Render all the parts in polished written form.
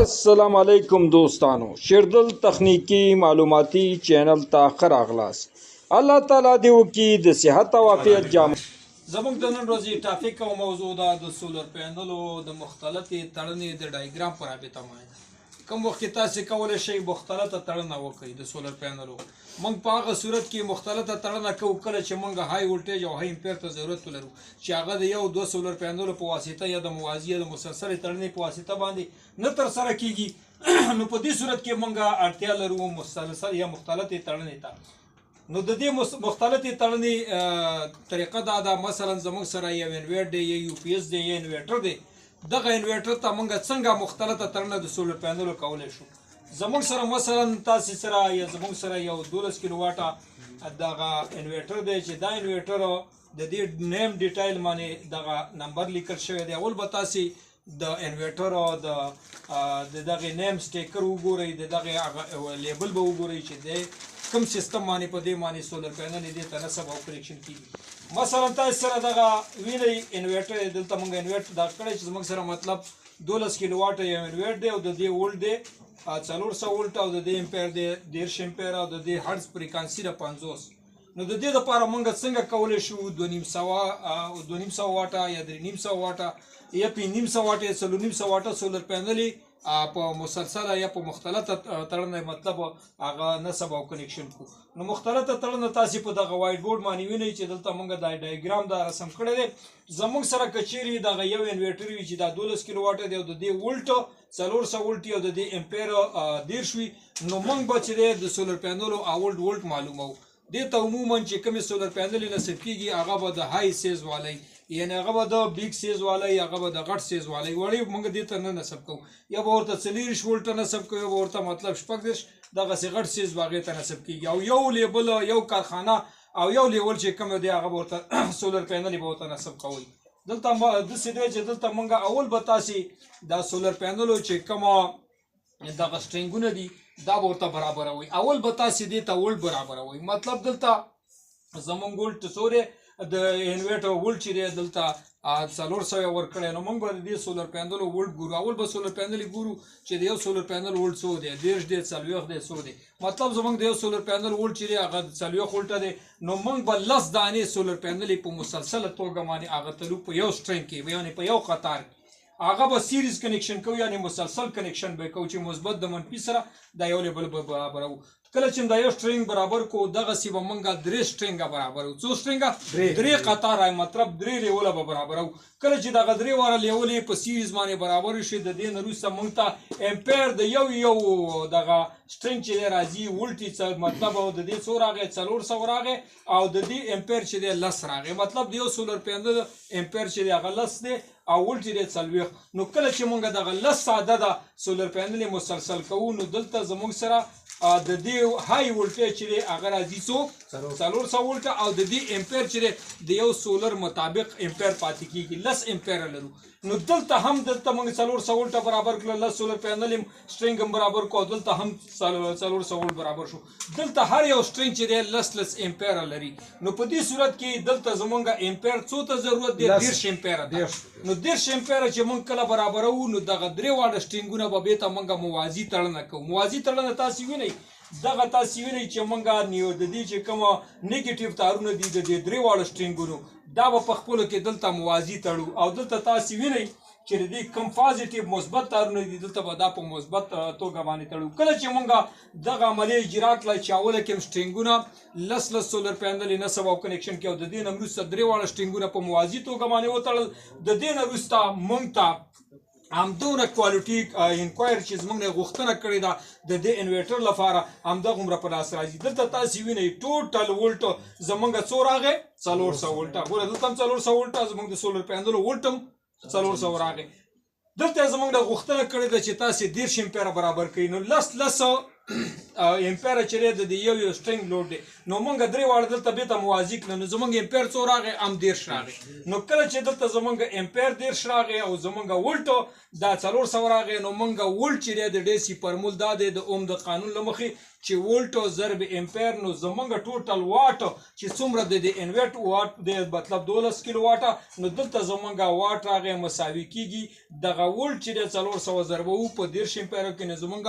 السلام علیکم دوستانو، شیردل تخنیکی معلوماتی چینل ته ښه راغلاست. الله تعالی دې وکړي د صحت او عافیت جامه. زموږ د نن ورځې ټاپک او موضوع ده د سولر پینلو د مختلفې تړنې د ډایګرام په رابطه باندې. کوم وخت تاسو کولی شئ مختلفه تړنه وکړئ د سولر پینلو. موږ په هغه صورت کې مختلفه تړنه کوو کله چې موږ های ولټیج او های امپیر ته ضرورت ولرو چې هغه د یو دوه سولر پینلو په واسطه یا د موازي یا د مسلسلې تړنې په واسطه باندې نه ترسره کیږي. نو په دې صورت کې موږ اړتیا لرو مسلسل یا مختلفې تړنې ته. نو د دې مختلفې تړنې طریقه دا ده، مثلا زموږ سره یو انویټر دی یا یو پی ایس دی یا انویټر دی. دغه انویټر ته موږ څنګه مختلفه تړنه د سولر پینلو کولی شو. زموږ سره مثلا تاسو سره یا زموږ سره یو 12 کیلو واټه دغه انویټر دی چې دا انویټر د دې نیم ډیټیل باندې دغه نمبر لیکل شوی دی. اول به تاسو د انویټر او د دغه نیم سټیکر وګورئ، د دغه لیبل به وګورئ چې د کوم سیستم باندې په دې باندې سولر پینل دې ته نصب او کنیکشن کیږي. مثلا تاسو سره دغه وینئ انویټر دلته موږ انویټر دا کړی چې زموږ سره مطلب 12 کیلو واټه یو انویټر دی او د دې ولټ دی 400 ولټ او د دې امپیر دی 10 امپیر او د دې هرتز فریکانسي ده 50. نو د دې لپاره موږ څنګه کولی شو 2.5 واټه یا 3.5 واټه یا 5.5 واټه یا 4.5 واټه سولر پینل په مسلسله یا په مختلفه تړنه مطلب هغه نصب او کنیکشن کو. نو مختلفه تړنه تاسو په دغه وایټ بورډ باندې وینئ چې دلته موږ د ډایګرام دا رسم کړی دی. زموږ سره کچيري دغه یو انویټر وي چې دا 12 کیلو واټه دی او د دې ولټ 400 ولټ او د دې امپیر 10 وي. نو موږ به چې د سولر پینلو ولټ معلومو. دې ته عموما چې کوم سولر پینل نصب کیږي هغه به د های سیز والی، یعنی هغه به د بیگ سیز والی، هغه به د غټ سیز والی وړي موږ دې ته نه نصب کوو. یا به ورته 40 ولټ نصب کوو، یا به ورته مطلب 14 دغه غټ سیز واغې ته نصب کیږي. او یو لیبل یو کارخانه او یو لیول چې کوم دی هغه ورته سولر پینل به ورته نصب کوي. دلته د سیده چې دلته موږ اول به تاسو دا سولر پینلو چې کوم دغه سټرینګونه دي دا ورته برابروي. اول به تاسو دې ته ولټ برابروي. مطلب دلته زمونږ ولټ سورې د انویټر ولټ چې دی دلته 400 ورکړی. نو موږ به د دې سولر پینل ولټ ګورو. اول به سولر پینل ګورو چې د یو سولر پینل ولټ څو دی، 10 دی 40 دی 100 دی. مطلب زمونږ د یو سولر پینل ولټ چې دی هغه 40 ولټه دی. نو موږ به 10 دانې سولر پینل په مسلسله توګه باندې هغه تلو په یو سټرینګ کې، یعنی په یو قطار کې هغه به سیریز کنیکشن کوو، یعنی مسلسل کنیکشن به کوو چې مثبت د منفي سره دا یو لیبل به برابرو. کله چې دا یو سټرینګ برابر کو دغه سی به موږ 3 سټرینګ برابرو. څو سټرینګ 3 قطار مطلب 3 لیول به برابرو. کله چې دغه 3 واره لیول په سیریز باندې برابر شي د دې نه وروسته موږ ته امپیر د یو دغه سټرینګ چې راځي ولټ مطلب او د دې څو راغی 400 راغی او د دې امپیر چې دی 10 راغی. مطلب د یو سولر پینل امپیر چې دی هغه 10 دی او ولټ دی 40. نو کله چې موږ دغه 10 ساده د سولر پینل مسلسل کوو نو دلته زموږ سره د دې های ولټیج چې دی هغه راځي 400 ولټ او د دې امپیر چې د یو سولر مطابق امپیر پاتې کیږي 10 امپیر لرو. نو دلته هم دلته موږ 400 ولټ برابر کړل، 10 سولر پینل سټرینګ هم برابر کو، دلته هم 400 ولټ برابر شو. دلته هر یو سټرینګ چې دی 10 امپیر لري. نو په دې صورت کې دلته زمونږ امپیر څو ته ضرورت دی 10 امپیر ده. نو 10 امپیر چې موږ کله برابرو نو دغه 3 واړه سټرینګونه به ته موږ موازي تړنه کوو. موازي تړنه تاسو وینئ دغه تاسو وینئ چې موږ نیو د دې چې کوم نیگیټیو تارونه دي د دې 3 واړه سټرینګونو دا به په خپل کې دلته موازي تړو. او دلته تاسو وینئ چې د دې کوم پازیټیو مثبت تارونه دي دلته به دا په مثبت توګه باندې تړو. کله چې موږ دغه عملیه اجرا کړه چې اوله کې سټرینګونه لس سولر پینل نصب او کنیکشن کې او د دې نه وروسته 3 واړه سټرینګونه په موازي توګه باندې وتړل. د دې نه وروسته موږ ته همدونه کوالټي انکوایر چې زموږ نه غوښتنه کړې ده د دې انویټر لپاره همدغه عمره په لاس راځي. دلته تاسو وینئ ټوټل ولټ زموږ څو راغی 400 ولټه. ګوره دلته 400 ولټه زموږ د سولر پینل ولټم 400 راغی. دلته زموږ نه غوښتنه کړې ده چې تاسو 10 امپیر برابر کړئ. نو 10 امپیر چې دی د یو یو سټرنګ لوډ دی نو موږ درې واړه دلته بېرته موازي کړل نو زموږ امپیر څو راغی ام 10 راغی نو کله چې دلته زموږ امپیر 10 راغی او زموږ ولټو دا 400 راغی نو موږ ولټ چې دی د ډي سي فارمول دا دی د اوم د قانون له مخې چې ولټو ضرب امپیر نو زموږ ټوټل واټ چې څومره د انورټ واټ د مطلب 12 کیلو واټ نو دلته زموږ واټ راغی مساوي کیږي دغه ولټ چې د 400 ضربو په 10 امپیر کې نه زموږ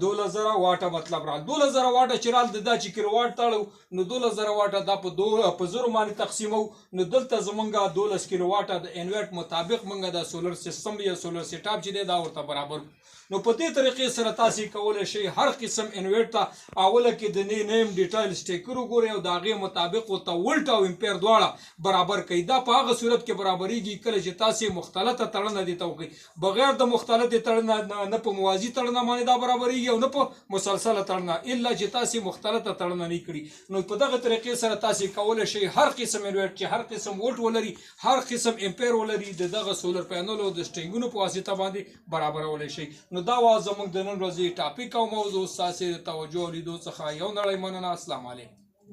2000 واټ مطلب را 2000 واټ چې رال د چې کیلو واټ تاړو نو 2000 واټ دا په 0 باندې تقسیمو نو دلته زموږ 12 کیلو واټ د انورټ مطابق موږ د سولر سیستم یا سولر سیټ اپ چې دا ورته برابر نو په دې طریقې سره تاسو کولای شئ هر قسم انورټ ته اوله کې د نیم ډیټیل سټیکر وګورئ او د هغې مطابق ورته ولټ او امپیر دواړه برابر کړئ دا په هغه صورت کې برابریږي کله چې تاسو مختلطه تړنه دي ته وکړئ بغیر د مختلطې تړنه نه په موازي تړنه باندې دا برابریږي او نه په مسلسله تړنه الا چې تاسو مختلطه تړنه نه کړي نو په دغه طریقې سره تاسو کولای شئ هر قسم انورټ چې هر قسم ولټ ولري هر قسم امپیر ولري دغه سولر پینل او د سټینګونو په واسطه باندې برابرولای شئ نو دا وا زموږ د نن ورځې ټاپک او موضوع ستاسو د توجه لیدو څخه یو نړۍ مننه السلام علیکم